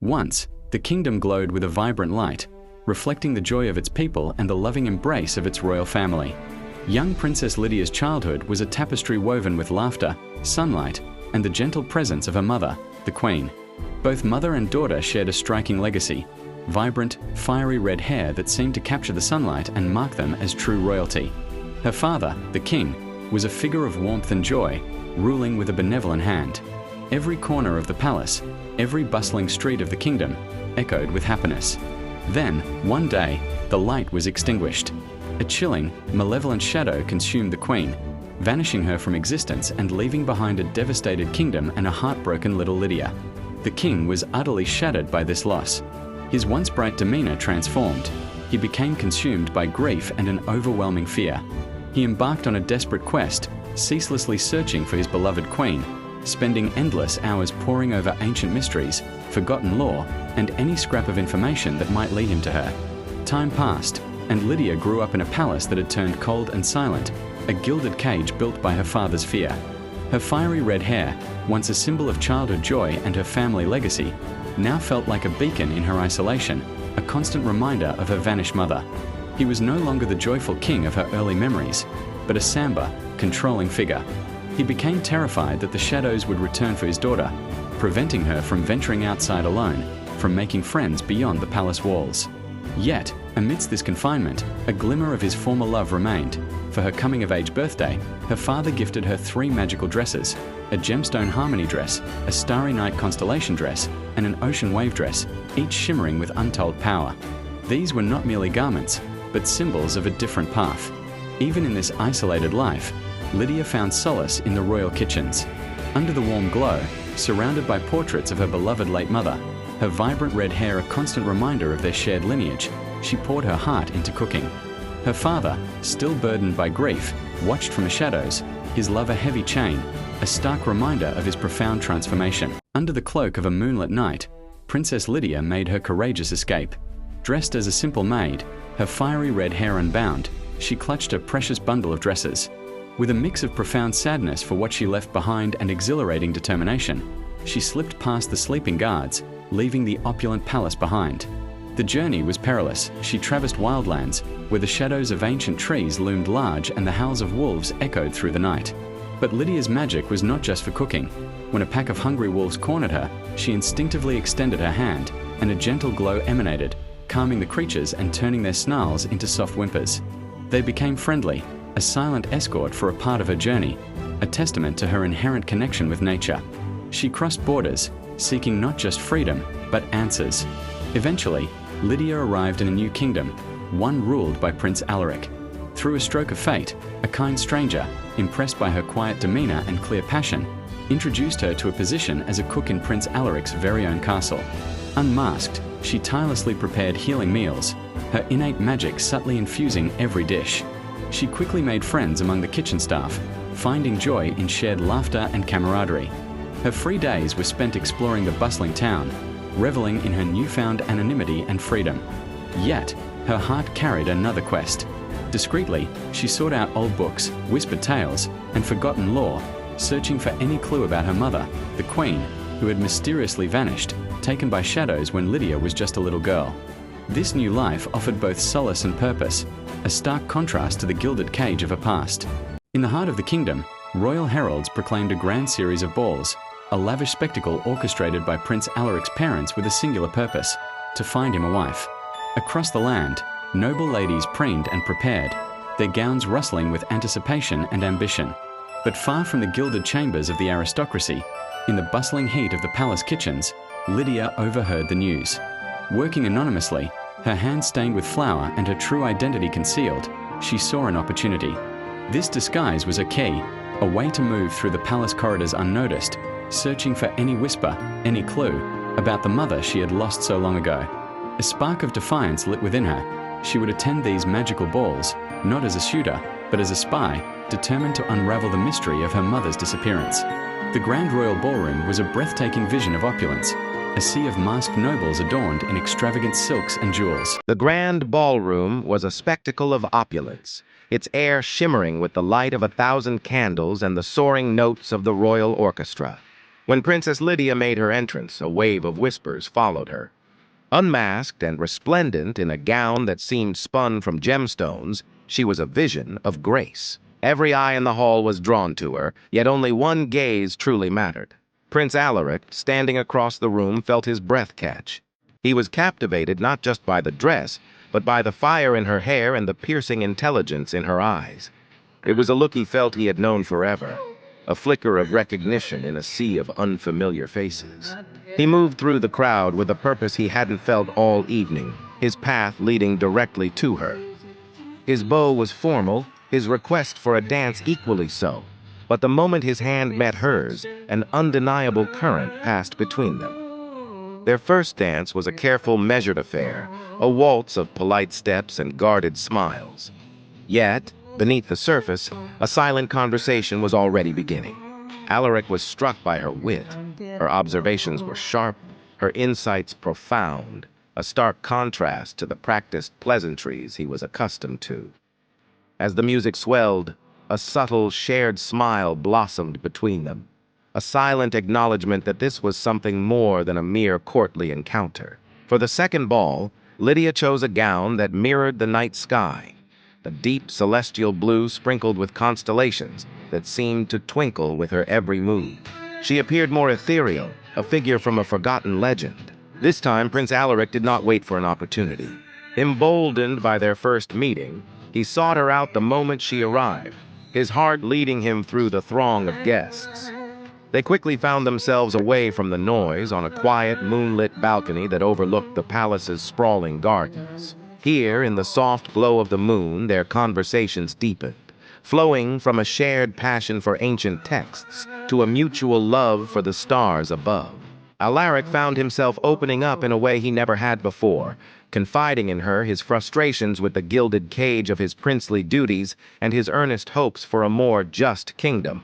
Once, the kingdom glowed with a vibrant light, reflecting the joy of its people and the loving embrace of its royal family. Young Princess Lydia's childhood was a tapestry woven with laughter, sunlight, and the gentle presence of her mother, the Queen. Both mother and daughter shared a striking legacy: vibrant, fiery red hair that seemed to capture the sunlight and mark them as true royalty. Her father, the king, was a figure of warmth and joy, ruling with a benevolent hand. Every corner of the palace, every bustling street of the kingdom, echoed with happiness. Then, one day, the light was extinguished. A chilling, malevolent shadow consumed the Queen, vanishing her from existence and leaving behind a devastated kingdom and a heartbroken little Lydia. The king was utterly shattered by this loss. His once bright demeanor transformed. He became consumed by grief and an overwhelming fear. He embarked on a desperate quest, ceaselessly searching for his beloved Queen, spending endless hours poring over ancient mysteries, forgotten lore, and any scrap of information that might lead him to her. Time passed, and Lydia grew up in a palace that had turned cold and silent, a gilded cage built by her father's fear. Her fiery red hair, once a symbol of childhood joy and her family legacy, now felt like a beacon in her isolation, a constant reminder of her vanished mother. He was no longer the joyful king of her early memories, but a somber, controlling figure. He became terrified that the shadows would return for his daughter, preventing her from venturing outside alone, from making friends beyond the palace walls. Yet, amidst this confinement, a glimmer of his former love remained. For her coming-of-age birthday, her father gifted her 3 magical dresses: a gemstone harmony dress, a starry night constellation dress, and an ocean wave dress, each shimmering with untold power. These were not merely garments, but symbols of a different path. Even in this isolated life, Lydia found solace in the royal kitchens. Under the warm glow, surrounded by portraits of her beloved late mother, her vibrant red hair a constant reminder of their shared lineage, she poured her heart into cooking. Her father, still burdened by grief, watched from the shadows, his love a heavy chain, a stark reminder of his profound transformation. Under the cloak of a moonlit night, Princess Lydia made her courageous escape. Dressed as a simple maid, her fiery red hair unbound, she clutched a precious bundle of dresses. With a mix of profound sadness for what she left behind and exhilarating determination, she slipped past the sleeping guards, leaving the opulent palace behind. The journey was perilous. She traversed wildlands, where the shadows of ancient trees loomed large and the howls of wolves echoed through the night. But Lydia's magic was not just for cooking. When a pack of hungry wolves cornered her, she instinctively extended her hand, and a gentle glow emanated, calming the creatures and turning their snarls into soft whimpers. They became friendly, a silent escort for a part of her journey, a testament to her inherent connection with nature. She crossed borders, seeking not just freedom, but answers. Eventually, Lydia arrived in a new kingdom, one ruled by Prince Alaric. Through a stroke of fate, a kind stranger, impressed by her quiet demeanor and clear passion, introduced her to a position as a cook in Prince Alaric's very own castle. Unmasked, she tirelessly prepared healing meals, her innate magic subtly infusing every dish. She quickly made friends among the kitchen staff, finding joy in shared laughter and camaraderie. Her free days were spent exploring the bustling town, reveling in her newfound anonymity and freedom. Yet, her heart carried another quest. Discreetly, she sought out old books, whispered tales, and forgotten lore, searching for any clue about her mother, the Queen, who had mysteriously vanished, taken by shadows when Lydia was just a little girl. This new life offered both solace and purpose, a stark contrast to the gilded cage of her past. In the heart of the kingdom, royal heralds proclaimed a grand series of balls, a lavish spectacle orchestrated by Prince Alaric's parents with a singular purpose: to find him a wife. Across the land, noble ladies preened and prepared, their gowns rustling with anticipation and ambition. But far from the gilded chambers of the aristocracy, in the bustling heat of the palace kitchens, Lydia overheard the news. Working anonymously, her hands stained with flour and her true identity concealed, she saw an opportunity. This disguise was a key, a way to move through the palace corridors unnoticed, searching for any whisper, any clue, about the mother she had lost so long ago. A spark of defiance lit within her. She would attend these magical balls, not as a suitor, but as a spy, determined to unravel the mystery of her mother's disappearance. The Grand Royal Ballroom was a breathtaking vision of opulence, a sea of masked nobles adorned in extravagant silks and jewels. The grand ballroom was a spectacle of opulence, its air shimmering with the light of 1,000 candles and the soaring notes of the royal orchestra. When Princess Lydia made her entrance, a wave of whispers followed her. Unmasked and resplendent in a gown that seemed spun from gemstones, she was a vision of grace. Every eye in the hall was drawn to her, yet only one gaze truly mattered. Prince Alaric, standing across the room, felt his breath catch. He was captivated not just by the dress, but by the fire in her hair and the piercing intelligence in her eyes. It was a look he felt he had known forever, a flicker of recognition in a sea of unfamiliar faces. He moved through the crowd with a purpose he hadn't felt all evening, his path leading directly to her. His bow was formal, his request for a dance equally so. But the moment his hand met hers, an undeniable current passed between them. Their first dance was a careful, measured affair, a waltz of polite steps and guarded smiles. Yet, beneath the surface, a silent conversation was already beginning. Alaric was struck by her wit. Her observations were sharp, her insights profound, a stark contrast to the practiced pleasantries he was accustomed to. As the music swelled, a subtle, shared smile blossomed between them, a silent acknowledgement that this was something more than a mere courtly encounter. For the second ball, Lydia chose a gown that mirrored the night sky, a deep celestial blue sprinkled with constellations that seemed to twinkle with her every move. She appeared more ethereal, a figure from a forgotten legend. This time, Prince Alaric did not wait for an opportunity. Emboldened by their first meeting, he sought her out the moment she arrived, his heart leading him through the throng of guests. They quickly found themselves away from the noise on a quiet, moonlit balcony that overlooked the palace's sprawling gardens. Here, in the soft glow of the moon, their conversations deepened, flowing from a shared passion for ancient texts to a mutual love for the stars above. Alaric found himself opening up in a way he never had before, confiding in her his frustrations with the gilded cage of his princely duties and his earnest hopes for a more just kingdom.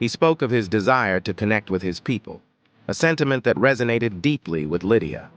He spoke of his desire to connect with his people, a sentiment that resonated deeply with Lydia.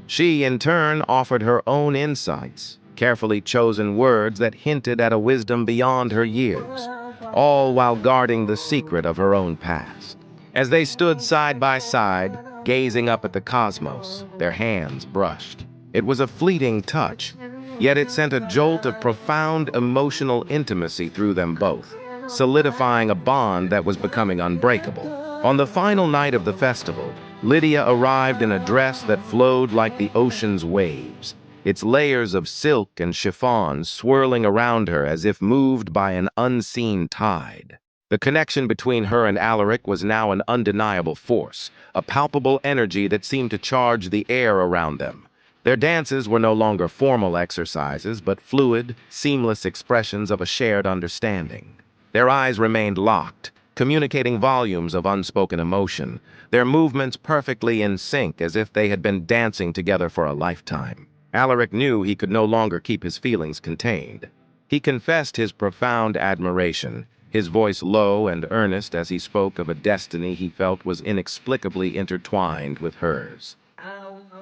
She, in turn, offered her own insights, carefully chosen words that hinted at a wisdom beyond her years, all while guarding the secret of her own past. As they stood side by side, gazing up at the cosmos, their hands brushed. It was a fleeting touch, yet it sent a jolt of profound emotional intimacy through them both, solidifying a bond that was becoming unbreakable. On the final night of the festival, Lydia arrived in a dress that flowed like the ocean's waves, its layers of silk and chiffon swirling around her as if moved by an unseen tide. The connection between her and Alaric was now an undeniable force, a palpable energy that seemed to charge the air around them. Their dances were no longer formal exercises, but fluid, seamless expressions of a shared understanding. Their eyes remained locked, communicating volumes of unspoken emotion, their movements perfectly in sync as if they had been dancing together for a lifetime. Alaric knew he could no longer keep his feelings contained. He confessed his profound admiration, his voice low and earnest as he spoke of a destiny he felt was inexplicably intertwined with hers.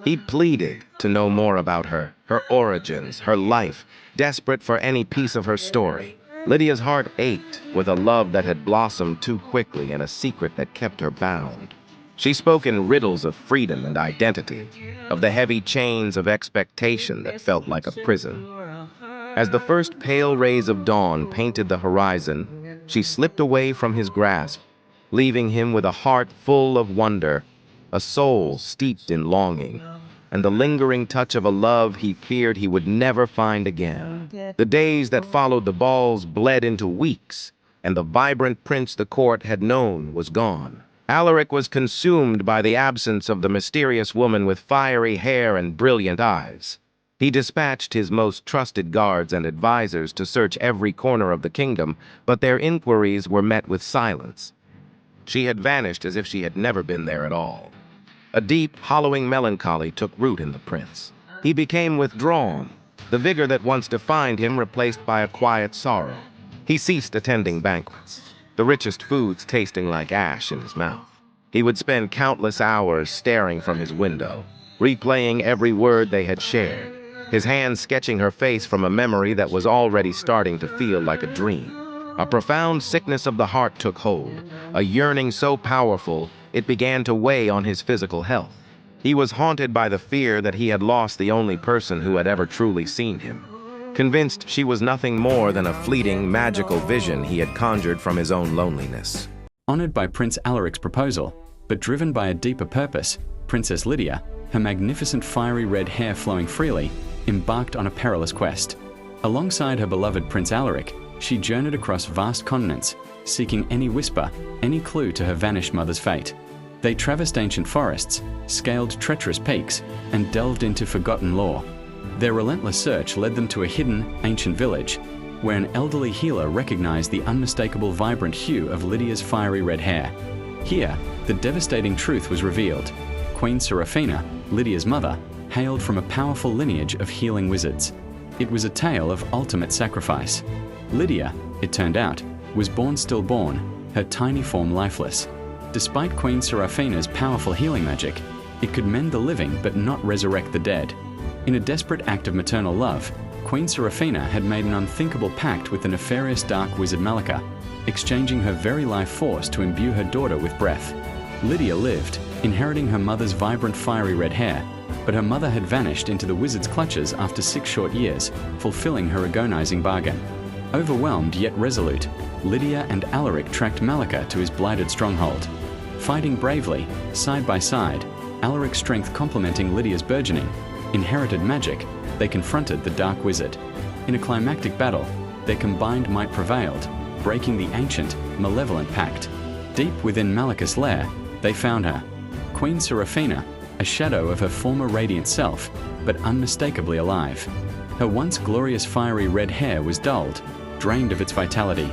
He pleaded to know more about her, her origins, her life, desperate for any piece of her story. Lydia's heart ached with a love that had blossomed too quickly and a secret that kept her bound. She spoke in riddles of freedom and identity, of the heavy chains of expectation that felt like a prison. As the first pale rays of dawn painted the horizon, she slipped away from his grasp, leaving him with a heart full of wonder, a soul steeped in longing, and the lingering touch of a love he feared he would never find again. The days that followed the balls bled into weeks, and the vibrant prince the court had known was gone. Alaric was consumed by the absence of the mysterious woman with fiery hair and brilliant eyes. He dispatched his most trusted guards and advisors to search every corner of the kingdom, but their inquiries were met with silence. She had vanished as if she had never been there at all. A deep, hollowing melancholy took root in the prince. He became withdrawn, the vigor that once defined him replaced by a quiet sorrow. He ceased attending banquets, the richest foods tasting like ash in his mouth. He would spend countless hours staring from his window, replaying every word they had shared, his hands sketching her face from a memory that was already starting to feel like a dream. A profound sickness of the heart took hold, a yearning so powerful it began to weigh on his physical health. He was haunted by the fear that he had lost the only person who had ever truly seen him, convinced she was nothing more than a fleeting, magical vision he had conjured from his own loneliness. Honored by Prince Alaric's proposal, but driven by a deeper purpose, Princess Lydia, her magnificent fiery red hair flowing freely, embarked on a perilous quest. Alongside her beloved Prince Alaric, she journeyed across vast continents, seeking any whisper, any clue to her vanished mother's fate. They traversed ancient forests, scaled treacherous peaks, and delved into forgotten lore. Their relentless search led them to a hidden, ancient village, where an elderly healer recognized the unmistakable vibrant hue of Lydia's fiery red hair. Here, the devastating truth was revealed. Queen Seraphina, Lydia's mother, hailed from a powerful lineage of healing wizards. It was a tale of ultimate sacrifice. Lydia, it turned out, was born stillborn, her tiny form lifeless. Despite Queen Seraphina's powerful healing magic, it could mend the living but not resurrect the dead. In a desperate act of maternal love, Queen Seraphina had made an unthinkable pact with the nefarious dark wizard Malika, exchanging her very life force to imbue her daughter with breath. Lydia lived, inheriting her mother's vibrant fiery red hair, but her mother had vanished into the wizard's clutches after 6 short years, fulfilling her agonizing bargain. Overwhelmed yet resolute, Lydia and Alaric tracked Malika to his blighted stronghold. Fighting bravely, side by side, Alaric's strength complementing Lydia's burgeoning, inherited magic, they confronted the Dark Wizard. In a climactic battle, their combined might prevailed, breaking the ancient, malevolent pact. Deep within Malika's lair, they found her, Queen Seraphina, a shadow of her former radiant self, but unmistakably alive. Her once glorious fiery red hair was dulled, drained of its vitality.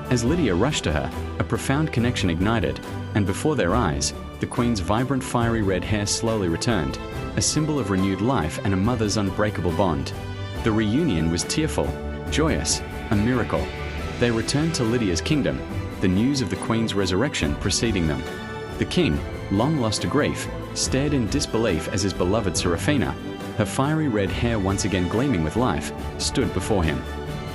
As Lydia rushed to her, a profound connection ignited, and before their eyes, the Queen's vibrant fiery red hair slowly returned, a symbol of renewed life and a mother's unbreakable bond. The reunion was tearful, joyous, a miracle. They returned to Lydia's kingdom, the news of the Queen's resurrection preceding them. The king, long lost to grief, stared in disbelief as his beloved Seraphina, her fiery red hair once again gleaming with life, stood before him.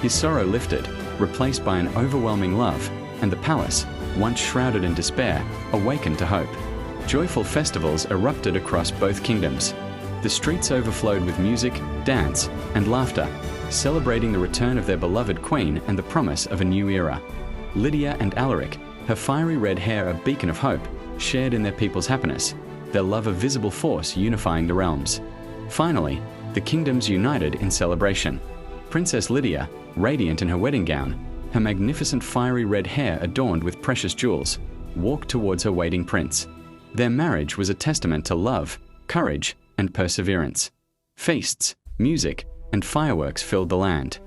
His sorrow lifted, replaced by an overwhelming love, and the palace, once shrouded in despair, awakened to hope. Joyful festivals erupted across both kingdoms. The streets overflowed with music, dance, and laughter, celebrating the return of their beloved queen and the promise of a new era. Lydia and Alaric, her fiery red hair a beacon of hope, shared in their people's happiness, their love a visible force unifying the realms. Finally, the kingdoms united in celebration. Princess Lydia, radiant in her wedding gown, her magnificent fiery red hair adorned with precious jewels, walked towards her waiting prince. Their marriage was a testament to love, courage, and perseverance. Feasts, music, and fireworks filled the land.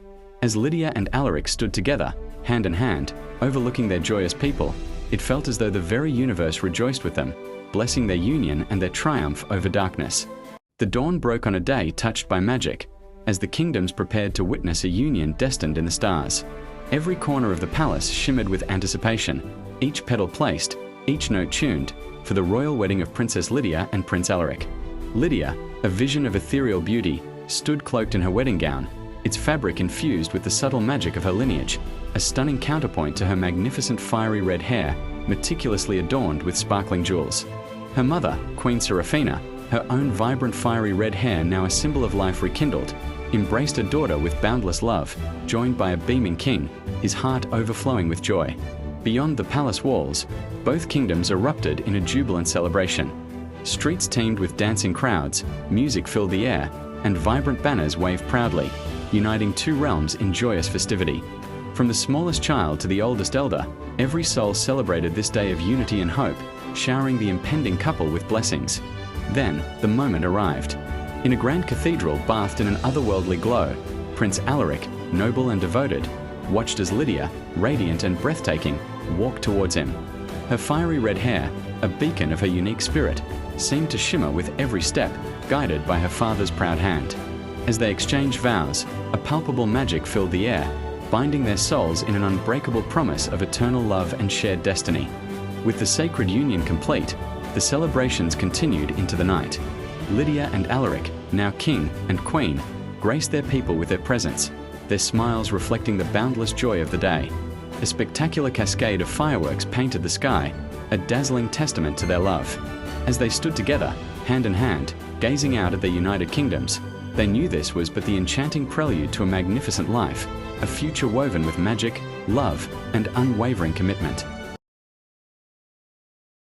As Lydia and Alaric stood together, hand in hand, overlooking their joyous people, it felt as though the very universe rejoiced with them, blessing their union and their triumph over darkness. The dawn broke on a day touched by magic, as the kingdoms prepared to witness a union destined in the stars. Every corner of the palace shimmered with anticipation, each petal placed, each note tuned, for the royal wedding of Princess Lydia and Prince Alaric. Lydia, a vision of ethereal beauty, stood cloaked in her wedding gown, its fabric infused with the subtle magic of her lineage, a stunning counterpoint to her magnificent fiery red hair, meticulously adorned with sparkling jewels. Her mother, Queen Seraphina, her own vibrant fiery red hair now a symbol of life rekindled, embraced her daughter with boundless love, joined by a beaming king, his heart overflowing with joy. Beyond the palace walls, both kingdoms erupted in a jubilant celebration. Streets teemed with dancing crowds, music filled the air, and vibrant banners waved proudly, uniting two realms in joyous festivity. From the smallest child to the oldest elder, every soul celebrated this day of unity and hope, showering the impending couple with blessings. Then, the moment arrived. In a grand cathedral bathed in an otherworldly glow, Prince Alaric, noble and devoted, watched as Lydia, radiant and breathtaking, walked towards him. Her fiery red hair, a beacon of her unique spirit, seemed to shimmer with every step, guided by her father's proud hand. As they exchanged vows, a palpable magic filled the air, binding their souls in an unbreakable promise of eternal love and shared destiny. With the sacred union complete, the celebrations continued into the night. Lydia and Alaric, now king and queen, graced their people with their presence, their smiles reflecting the boundless joy of the day. A spectacular cascade of fireworks painted the sky, a dazzling testament to their love. As they stood together, hand in hand, gazing out at their united kingdoms, they knew this was but the enchanting prelude to a magnificent life, a future woven with magic, love, and unwavering commitment.